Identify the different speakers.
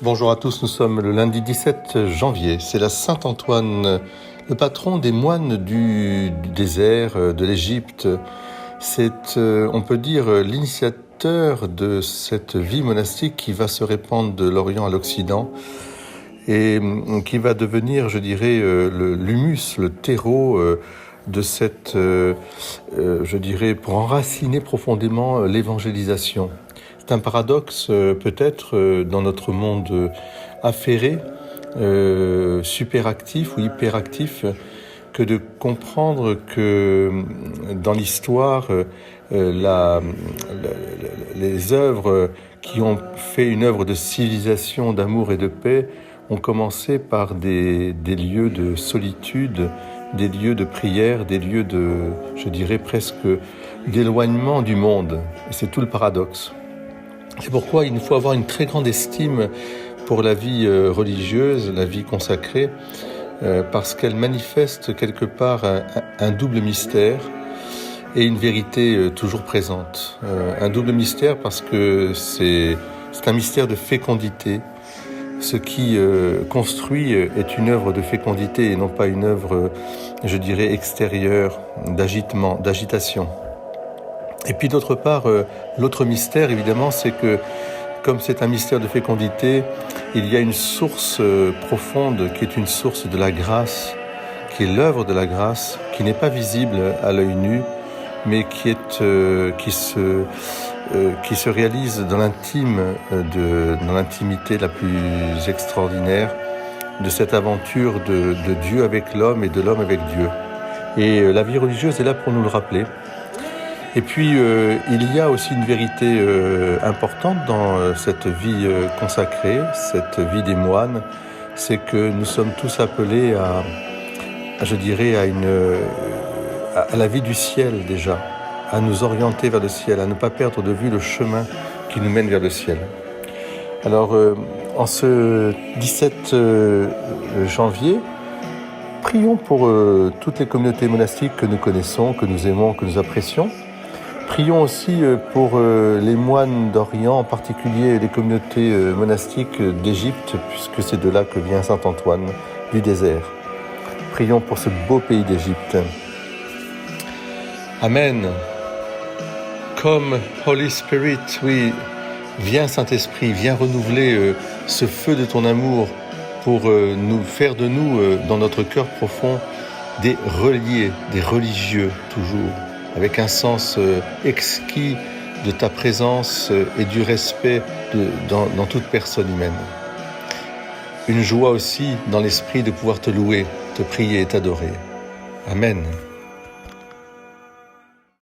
Speaker 1: Bonjour à tous, nous sommes le lundi 17 janvier. C'est la Saint-Antoine, le patron des moines du désert, de l'Égypte. C'est, on peut dire, l'initiateur de cette vie monastique qui va se répandre de l'Orient à l'Occident et qui va devenir, je dirais, l'humus, le terreau de cette, je dirais, pour enraciner profondément l'évangélisation. C'est un paradoxe peut-être dans notre monde affairé, superactif ou hyperactif, que de comprendre que dans l'histoire, les œuvres qui ont fait une œuvre de civilisation, d'amour et de paix ont commencé par des lieux de solitude, des lieux de prière, des lieux de, je dirais presque, d'éloignement du monde. Et c'est tout le paradoxe. C'est pourquoi il faut avoir une très grande estime pour la vie religieuse, la vie consacrée, parce qu'elle manifeste quelque part un double mystère et une vérité toujours présente. Un double mystère parce que c'est un mystère de fécondité. Ce qui construit est une œuvre de fécondité et non pas une œuvre, je dirais, extérieure, d'agitation. Et puis d'autre part, l'autre mystère, évidemment, c'est que comme c'est un mystère de fécondité, il y a une source profonde qui est une source de la grâce, qui est l'œuvre de la grâce, qui n'est pas visible à l'œil nu, mais qui se réalise dans l'intime, dans l'intimité la plus extraordinaire de cette aventure de Dieu avec l'homme et de l'homme avec Dieu. Et la vie religieuse est là pour nous le rappeler. Et puis, il y a aussi une vérité importante dans cette vie consacrée, cette vie des moines, c'est que nous sommes tous appelés à la vie du ciel déjà, à nous orienter vers le ciel, à ne pas perdre de vue le chemin qui nous mène vers le ciel. Alors, en ce 17 janvier, prions pour toutes les communautés monastiques que nous connaissons, que nous aimons, que nous apprécions. Prions aussi pour les moines d'Orient, en particulier les communautés monastiques d'Égypte, puisque c'est de là que vient Saint Antoine, du désert. Prions pour ce beau pays d'Égypte. Amen. Come, Holy Spirit, oui, viens Saint-Esprit, viens renouveler ce feu de ton amour pour nous faire de nous, dans notre cœur profond, des reliés, des religieux toujours, avec un sens exquis de ta présence et du respect dans toute personne humaine. Une joie aussi dans l'esprit de pouvoir te louer, te prier et t'adorer. Amen.